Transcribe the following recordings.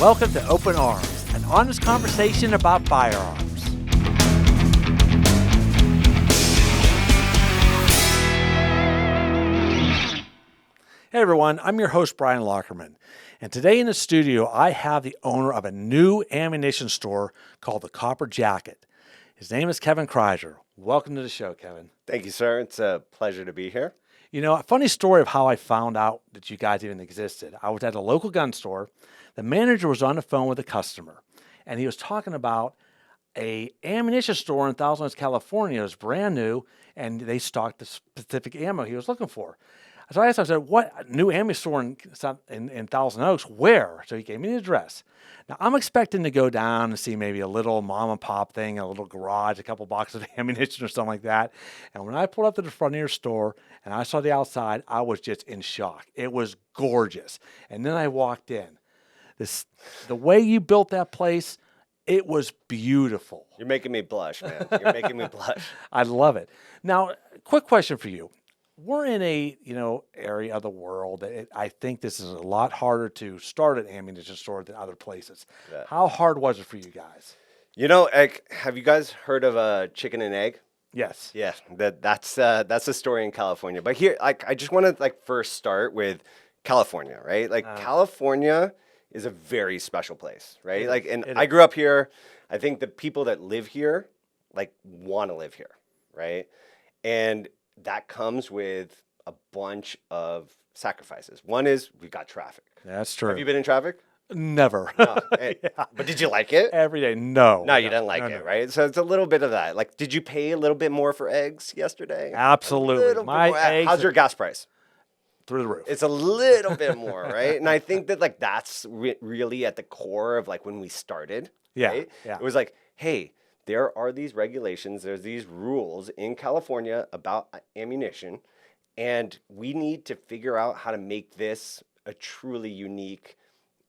Welcome to Open Arms, an honest conversation about firearms. Hey everyone, I'm your host Brian Lockerman, and today in the studio I have the owner of a new ammunition store called the Copper Jacket. His name is Kevin Krieser. Welcome to the show, Kevin. Thank you, sir. It's a pleasure to be here. You know, a funny story of how I found out that you guys even existed. I was at a local gun store. The manager was on the phone with a customer, and he was talking about a ammunition store in Thousand Oaks, California. It was brand new, and they stocked the specific ammo he was looking for. So I asked him, I said, what new ammunition store in Thousand Oaks? Where? So he gave me the address. Now, I'm expecting to go down and see maybe a little mom and pop thing, a little garage, a couple boxes of ammunition or something like that. And when I pulled up to the front of your store and I saw the outside, I was just in shock. It was gorgeous. And then I walked in. The way you built that place, it was beautiful. You're making me blush, man. You're making me blush. I love it. Now, quick question for you. We're in a area of the world that I think this is a lot harder to start an ammunition store than other places. Yeah. How hard was it for you guys? Have you guys heard of a chicken and egg? Yes. Yeah, that's a story in California. But here, I just want to first start with California, right? California is a very special place, right? I grew up here. I think the people that live here want to live here, right? And that comes with a bunch of sacrifices. One is we've got traffic. That's true. Have you been in traffic? Never. No. Yeah. But did you like it? Every day? No. No, you didn't like it, right? So it's a little bit of that. Did you pay a little bit more for eggs yesterday? Absolutely. How's your gas price? Through the roof. It's a little bit more, right? And I think that that's really at the core of when we started. Yeah. Right? Yeah. It was hey, there are these regulations, there's these rules in California about ammunition, and we need to figure out how to make this a truly unique,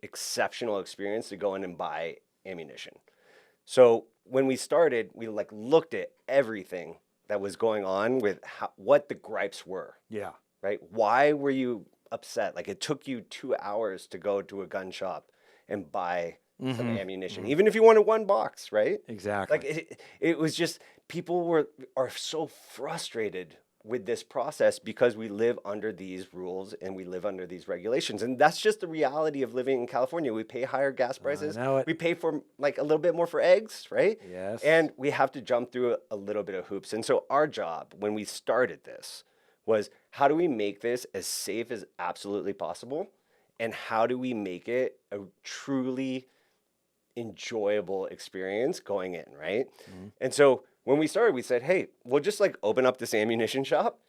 exceptional experience to go in and buy ammunition. So when we started, we looked at everything that was going on with what the gripes were. Yeah. Right? Why were you upset? It took you 2 hours to go to a gun shop and buy some ammunition, even if you wanted one box, right? Exactly. It was just people are so frustrated with this process because we live under these rules and we live under these regulations, and that's just the reality of living in California. We pay higher gas prices. We pay for a little bit more for eggs, right? Yes. And we have to jump through a little bit of hoops. And so our job when we started this was, how do we make this as safe as absolutely possible? And how do we make it a truly enjoyable experience going in, right? Mm-hmm. And so when we started, we said, hey, we'll just open up this ammunition shop.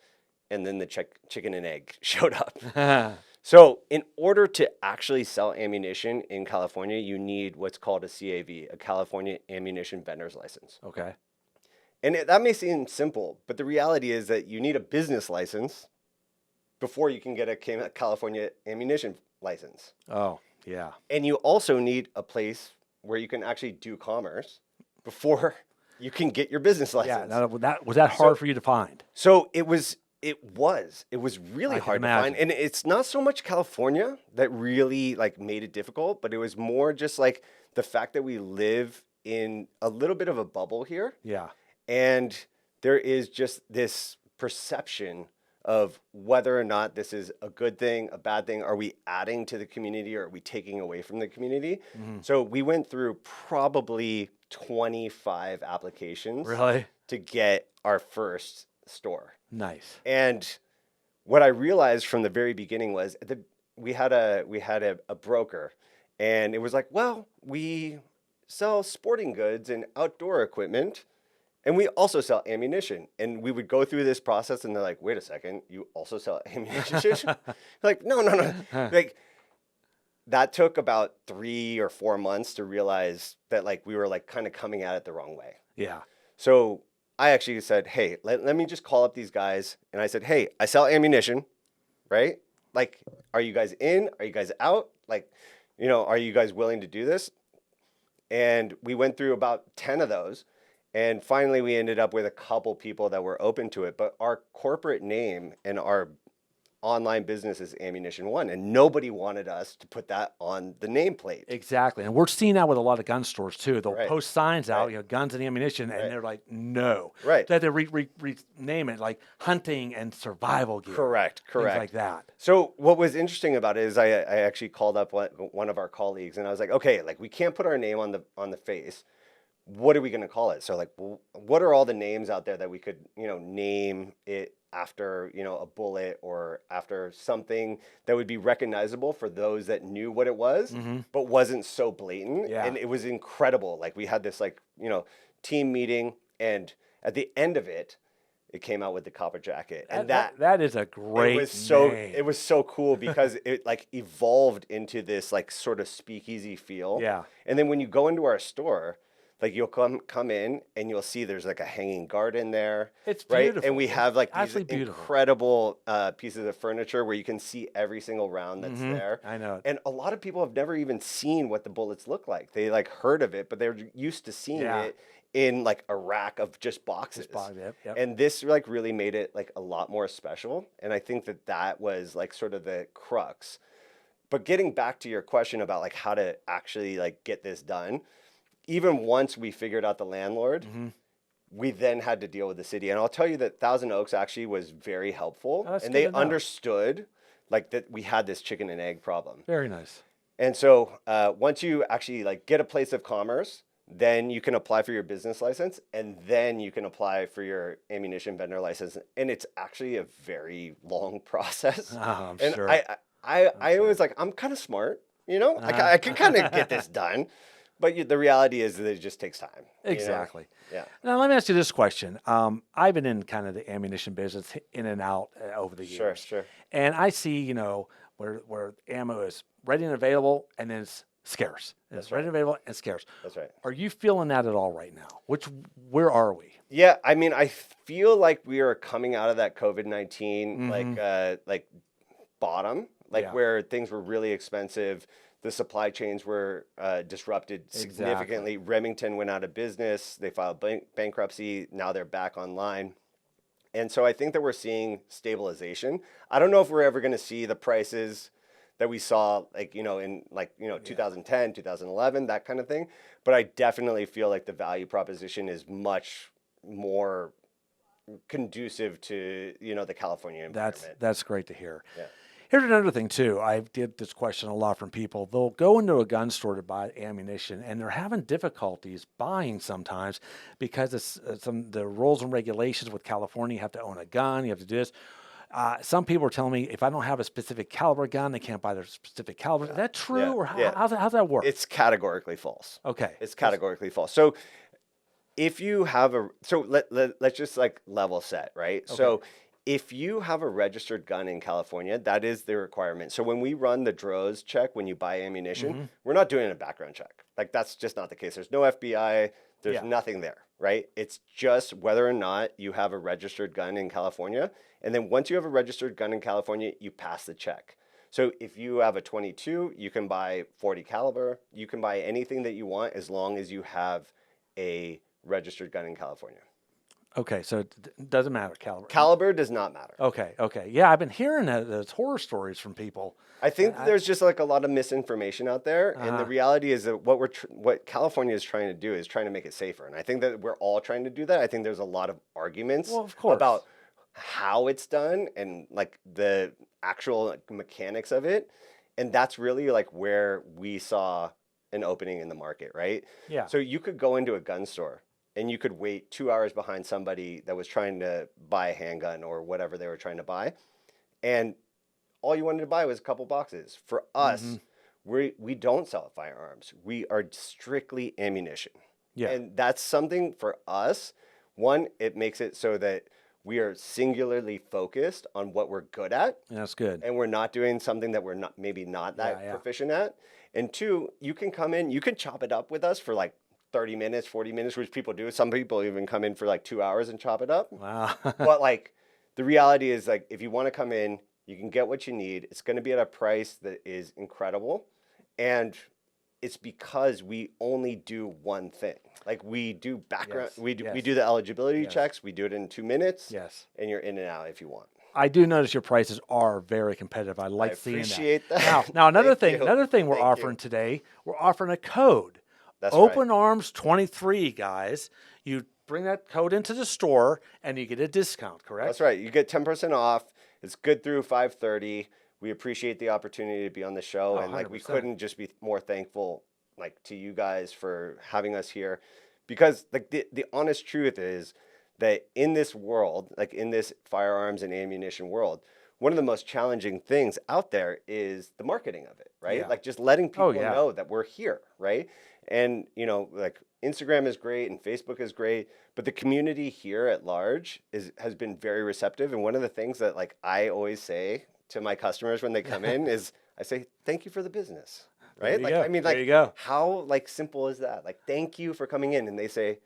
And then the chicken and egg showed up. So in order to actually sell ammunition in California, you need what's called a CAV, a California Ammunition Vendor's License. Okay. And that may seem simple, but the reality is that you need a business license before you can get a California ammunition license. Oh, yeah. And you also need a place where you can actually do commerce before you can get your business license. Yeah. Was that hard for you to find? So it was really hard to find. And it's not so much California that really made it difficult, but it was more just the fact that we live in a little bit of a bubble here. Yeah. And there is just this perception of whether or not this is a good thing, a bad thing. Are we adding to the community or are we taking away from the community? Mm-hmm. So we went through probably 25 applications to get our first store. Nice. And what I realized from the very beginning was we had a broker, and it was we sell sporting goods and outdoor equipment, and we also sell ammunition. And we would go through this process, and they're like, wait a second, you also sell ammunition? No. That took about 3 or 4 months to realize that we were kind of coming at it the wrong way. Yeah. So I actually said, hey, let me just call up these guys. And I said, hey, I sell ammunition, right? Are you guys in? Are you guys out? Are you guys willing to do this? And we went through about 10 of those. And finally, we ended up with a couple people that were open to it. But our corporate name and our online business as Ammunition One, and nobody wanted us to put that on the nameplate. Exactly. And we're seeing that with a lot of gun stores too. They'll Right. post signs out, Right. guns and ammunition, and Right. they're like, no. Right. They have to rename it like hunting and survival gear. Correct. Things like that. So what was interesting about it is I actually called up one of our colleagues, and I was like, okay, like we can't put our name on the face. What are we going to call it? So like, what are all the names out there that we could, name it after, a bullet or after something that would be recognizable for those that knew what it was, but wasn't so blatant. Yeah. And it was incredible. Like we had this team meeting, and at the end of it, it came out with the copper jacket. And that is a great name. It was so cool because it like evolved into this like sort of speakeasy feel. Yeah. And then when you go into our store, like you'll come in and you'll see there's like a hanging garden there. It's right? beautiful. And we have like these Absolutely beautiful. incredible pieces of furniture where you can see every single round that's there. I know. And a lot of people have never even seen what the bullets look like. They like heard of it, but they're used to seeing it in like a rack of just boxes. Yep. And this like really made it like a lot more special. And I think that was like sort of the crux. But getting back to your question about like how to actually like get this done, even once we figured out the landlord, we then had to deal with the city. And I'll tell you that Thousand Oaks actually was very helpful. Oh, and they understood like that we had this chicken and egg problem. Very nice. And so once you actually like get a place of commerce, then you can apply for your business license, and then you can apply for your ammunition vendor license. And it's actually a very long process. Oh, I'm and sure. I was like, I'm kind of smart, I can kind of get this done. But the reality is that it just takes time. Exactly. Yeah. Now, let me ask you this question. I've been in kind of the ammunition business in and out over the years. Sure. And I see, where ammo is ready and available, and then it's scarce. It's ready and available and scarce. That's right. Are you feeling that at all right now? Where are we? Yeah, I mean, I feel like we are coming out of that COVID-19 like bottom, where things were really expensive. The supply chains were disrupted significantly. Exactly. Remington went out of business. They filed bankruptcy. Now they're back online. And so I think that we're seeing stabilization. I don't know if we're ever going to see the prices that we saw in 2010, 2011, that kind of thing. But I definitely feel like the value proposition is much more conducive to, the California environment. That's great to hear. Yeah. Here's another thing too. I get this question a lot from people. They'll go into a gun store to buy ammunition, and they're having difficulties buying sometimes because the rules and regulations with California. You have to own a gun. You have to do this. Some people are telling me if I don't have a specific caliber gun, they can't buy their specific caliber. Is that true, or how's that work? It's categorically false. Okay. It's categorically false. So if you have let's just like level set, right? Okay. So if you have a registered gun in California, that is the requirement. So when we run the DROS check, when you buy ammunition, we're not doing a background check. Like that's just not the case. There's no FBI. There's nothing there, right? It's just whether or not you have a registered gun in California. And then once you have a registered gun in California, you pass the check. So if you have a 22, you can buy 40 caliber. You can buy anything that you want as long as you have a registered gun in California. Okay, so it doesn't matter caliber. Caliber does not matter. Okay. Yeah, I've been hearing those horror stories from people. I think there's just like a lot of misinformation out there, and the reality is that what California is trying to do is trying to make it safer, and I think that we're all trying to do that. I think there's a lot of arguments about how it's done and like the actual mechanics of it, and that's really like where we saw an opening in the market, right? Yeah. So you could go into a gun store and you could wait 2 hours behind somebody that was trying to buy a handgun or whatever they were trying to buy. And all you wanted to buy was a couple boxes. For us, we don't sell firearms. We are strictly ammunition. Yeah. And that's something for us. One, it makes it so that we are singularly focused on what we're good at. That's good. And we're not doing something that we're not that proficient at. And two, you can come in, you can chop it up with us for like 30 minutes, 40 minutes, which people do. Some people even come in for like 2 hours and chop it up. Wow. But like the reality is like if you want to come in, you can get what you need. It's going to be at a price that is incredible. And it's because we only do one thing. Like we do background, we do the eligibility checks. We do it in 2 minutes. Yes. And you're in and out if you want. I do notice your prices are very competitive. I I like seeing that. appreciate that. Now another Thank thing, you. another thing we're Thank offering you. today, we're offering a code. That's right. Open Arms 23, guys. You bring that code into the store and you get a discount, correct? That's right. You get 10% off. It's good through 5:30. We appreciate the opportunity to be on the show, Oh, and like we 100%. couldn't just be more thankful like to you guys for having us here, because like the honest truth is that in this world, like in this firearms and ammunition world, one of the most challenging things out there is the marketing of it, right? Yeah. Like just letting people yeah. know that we're here, right? And like Instagram is great and Facebook is great, but the community here at large has been very receptive. And one of the things that like I always say to my customers when they come in is I say, thank you for the business, There right? you Like, go. I mean, There like you go. how like simple is that? Like, thank you for coming in. And they say,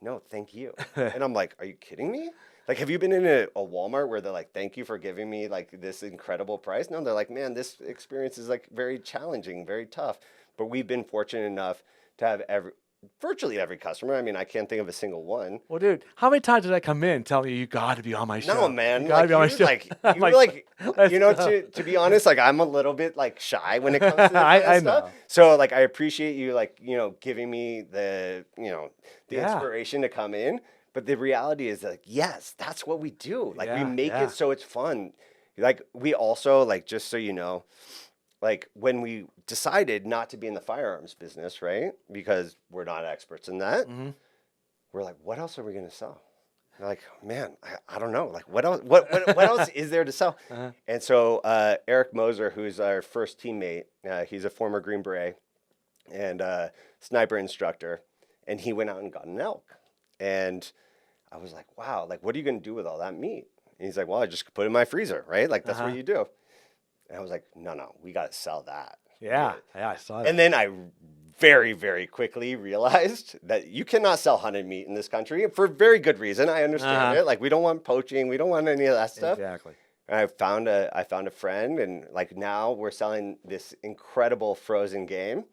no, thank you. And I'm like, are you kidding me? Like, have you been in a Walmart where they're like, thank you for giving me like this incredible price? No, they're like, man, this experience is like very challenging, very tough. But we've been fortunate enough to have virtually every customer. I mean, I can't think of a single one. Well, dude, how many times did I come in telling you got to be on my show? No, man. You gotta Like be on my you, show. like I'm you, like, like let's to be honest, like I'm a little bit like shy when it comes to this kind of I stuff. know. So like I appreciate you like giving me the the Yeah. inspiration to come in. But the reality is like yes, that's what we do. Like we make Yeah. it so it's fun. Like we also like just so you know, like when we decided not to be in the firearms business, right? Because we're not experts in that. Mm-hmm. We're like, what else are we gonna sell? They're like, man, I don't know. Like, what else? What else is there to sell? Uh-huh. And so Eric Moser, who's our first teammate, he's a former Green Beret and sniper instructor, and he went out and got an elk. And I was like, wow, like, what are you gonna do with all that meat? And he's like, well, I just put it in my freezer, right? Like, that's what you do. And I was like, no, we gotta sell that. Yeah, I saw that. And then I very, very quickly realized that you cannot sell hunted meat in this country for very good reason. I understand it. Like we don't want poaching, we don't want any of that stuff. Exactly. And I found a friend, and like now we're selling this incredible frozen game,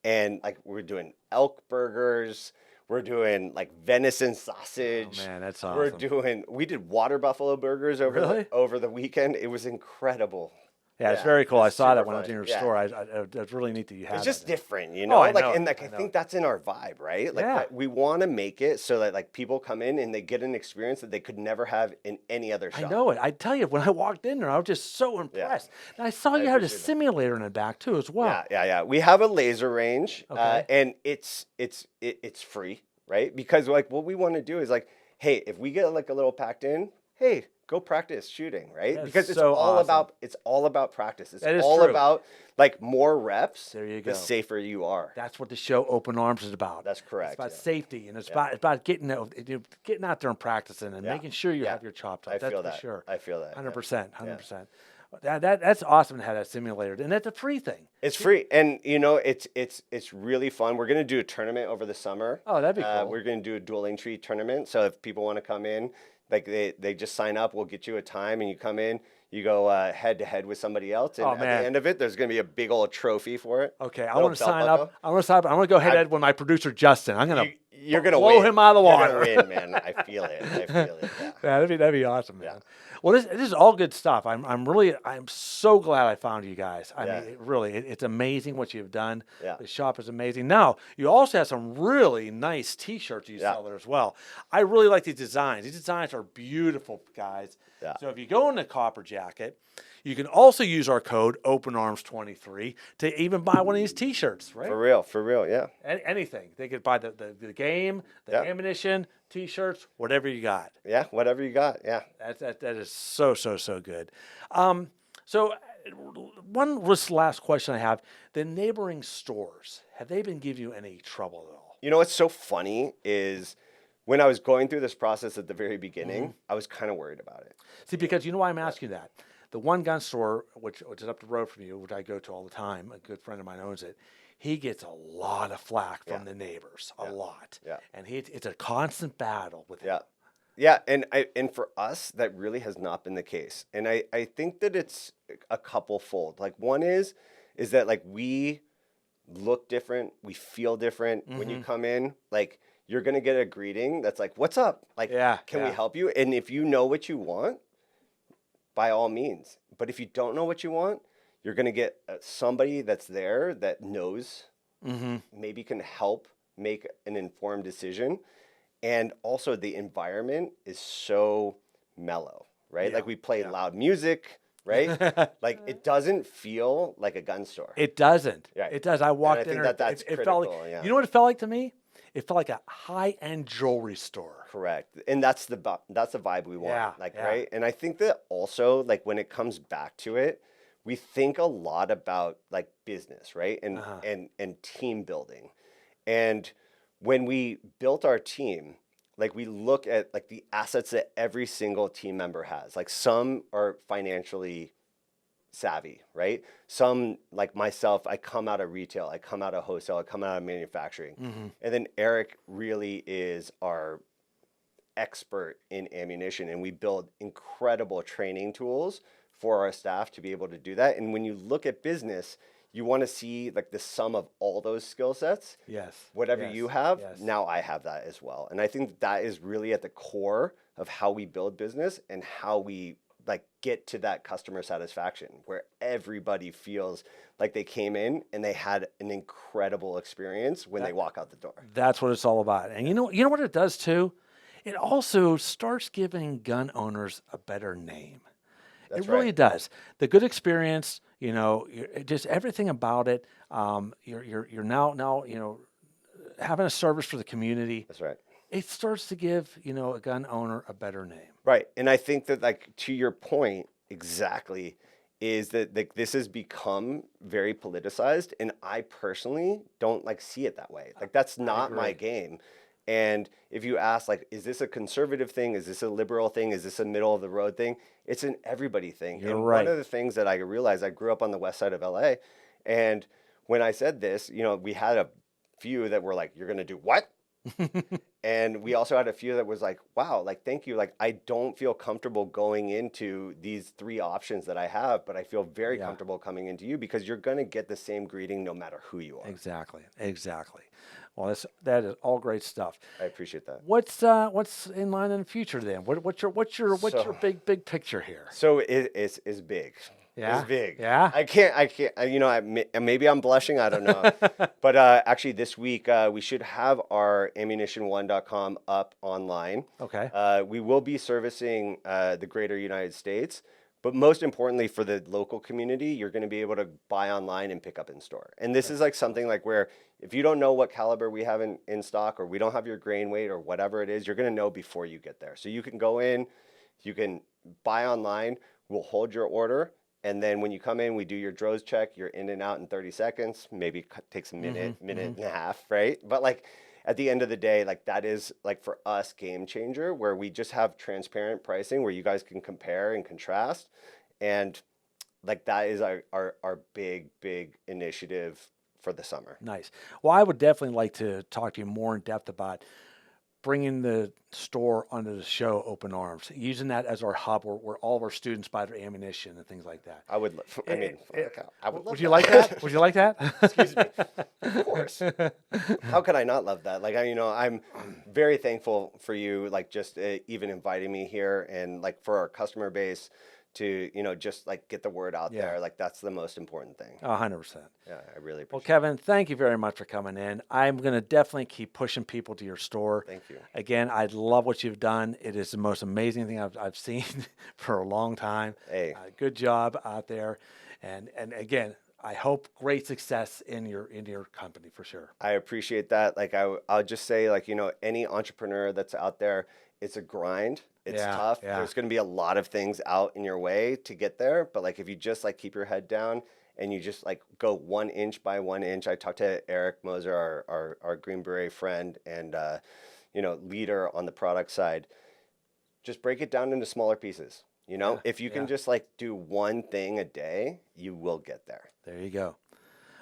and like we're doing elk burgers. We're doing like venison sausage. Oh man, that's awesome. We did water buffalo burgers over the weekend. It was incredible. Yeah, it's very cool. I it's saw that super when I was in fun. your Yeah. store. It's really neat that you have It's just that. different, you know. I like, know and it. like I I know think that's in our vibe, right? Like, Yeah. we want to make it so that like people come in and they get an experience that they could never have in any other shop. I know it. I tell you, when I walked in there, I was just so impressed. And I saw you had a appreciate that. simulator in the back too, as well. Yeah. We have a laser range, Okay. and it's free, right? Because like what we want to do is like, hey, if we get like a little packed in, hey, go practice shooting, right? That's Because it's so all awesome. about practice. It's That is all true. about like more reps. There you The go. safer you are. That's what the show Open Arms is about. That's correct, It's about yeah. safety, and it's about getting out there and practicing and making sure you have your chops up. I That's feel for that. sure. I feel that. 100%. 100%. That's awesome to have that simulator, and that's a free thing. It's free, and it's really fun. We're gonna do a tournament over the summer. Oh, that'd be cool. We're gonna do a dueling tree tournament. So if people want to come in, like they just sign up. We'll get you a time, and you come in. You go head to head with somebody else, and Oh, at man. the end of it, there's gonna be a big old trophy for it. Okay, I Little want to belt sign buckle. up. I want to sign up. I'm going to go head to head with my producer Justin. I'm going to You're gonna blow win. him out of the You're water. gonna win, man. I feel it. I feel it. Yeah. Yeah, that'd be awesome, man. Well, this is all good stuff. I'm so glad I found you guys. I mean, it's amazing what you've done. Yeah. The shop is amazing. Now, you also have some really nice T-shirts you sell there as well. I really like these designs. These designs are beautiful, guys. Yeah. So if you go in the Copper Jacket, you can also use our code OpenArms23 to even buy one of these T-shirts, right? For real, yeah. Anything. They could buy the game, the ammunition, T-shirts, whatever you got. Yeah, whatever you got, yeah. That is so good. So one last question I have: the neighboring stores, have they been giving you any trouble at all? You know what's so funny is when I was going through this process at the very beginning, I was kind of worried about it. See, because you know why I'm asking that. The one gun store, which is up the road from you, which I go to all the time, a good friend of mine owns it. He gets a lot of flack from the neighbors, a lot. Yeah. And it's a constant battle with him. Yeah, and for us, that really has not been the case. And I think that it's a couple fold. Like one is that like we look different, we feel different. When you come in, like you're gonna get a greeting that's like, "What's up? Like, can we help you?" And if you know what you want, by all means. But if you don't know what you want, you're going to get somebody that's there that knows, maybe can help make an informed decision. And also the environment is so mellow, right? Yeah, Like we play yeah. loud music, right? Like it doesn't feel like a gun store. It doesn't. Right. It does. I And I walked in think there. that that's It felt like, critical. Yeah. you know what it felt like to me? It felt like a high-end jewelry store. Correct. And that's the vibe we want. Yeah, Like, yeah. right? And I think that also like when it comes back to it, we think a lot about like business, right? And and team building. And when we built our team, like we look at like the assets that every single team member has. Like some are financially savvy, right? Some like myself, I come out of retail, I come out of wholesale, I come out of manufacturing. And then Eric really is our expert in ammunition, and we build incredible training tools for our staff to be able to do that. And when you look at business, you want to see like the sum of all those skill sets. Yes. Whatever yes, you have, yes. now I have that as well. And I think that is really at the core of how we build business and how we like get to that customer satisfaction where everybody feels like they came in and they had an incredible experience when they walk out the door. That's what it's all about. And you know what it does too? It also starts giving gun owners a better name. That's It really right. does. The good experience, just everything about it. You're now having a service for the community. That's right. It starts to give a gun owner a better name. Right. And I think that like to your point exactly is that like this has become very politicized, and I personally don't like see it that way. Like that's not my game. And if you ask like, is this a conservative thing? Is this a liberal thing? Is this a middle of the road thing? It's an everybody thing. You're and right. One of the things that I realized, I grew up on the west side of LA, and when I said this, we had a few that were like, you're going to do what? And we also had a few that was like, wow, like, thank you. Like, I don't feel comfortable going into these three options that I have, but I feel very comfortable coming into you because you're going to get the same greeting no matter who you are. Exactly. Well, that is all great stuff. I appreciate that. What's in line in the future then? What's your big picture here? So it's big. Yeah. It's big. Yeah. I can't, maybe I'm blushing. I don't know. But actually this week, we should have our ammunition1.com up online. Okay. We will be servicing the greater United States. But most importantly, for the local community, you're going to be able to buy online and pick up in store. And this is like something like where if you don't know what caliber we have in stock, or we don't have your grain weight or whatever it is, you're going to know before you get there. So you can go in, you can buy online, we'll hold your order. And then when you come in, we do your droves check. You're in and out in 30 seconds, maybe takes a minute and a half, right? But like at the end of the day, like that is like for us game changer, where we just have transparent pricing where you guys can compare and contrast. And like that is our big initiative for the summer. Nice. Well, I would definitely like to talk to you more in depth about bringing the store onto the show Open Arms, using that as our hub where all of our students buy their ammunition and things like that. I would, I mean, I would love Would you like that? Would you like that? Excuse me. Of course. How could I not love that? Like, I'm very thankful for you, like just even inviting me here, and like for our customer base to, just like get the word out there. Like that's the most important thing. 100%. Yeah, I really appreciate Well, Kevin, thank you very much for coming in. I'm going to definitely keep pushing people to your store. Thank you. Again, I love what you've done. It is the most amazing thing I've seen for a long time. Hey. Good job out there. And again, I hope great success in your company for sure. I appreciate that. Like I'll just say, like, any entrepreneur that's out there, it's a grind. It's tough. Yeah. There's going to be a lot of things out in your way to get there. But like, if you just like keep your head down and you just like go 1 inch by 1 inch. I talked to Eric Moser, our Green Beret friend and, leader on the product side. Just break it down into smaller pieces. If you can just like do one thing a day, you will get there. There you go.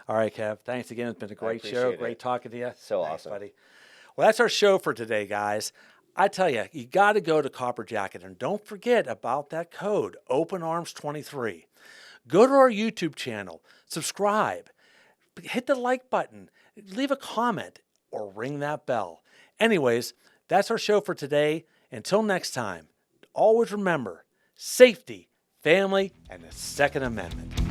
All right, Kev. Thanks again. It's been a great show. Great talking to you. So Thanks, awesome, buddy. Well, that's our show for today, guys. I tell you, you got to go to Copper Jacket, and don't forget about that code, OpenArms23. Go to our YouTube channel, subscribe, hit the like button, leave a comment, or ring that bell. Anyways, that's our show for today. Until next time, always remember, safety family, and the Second Amendment.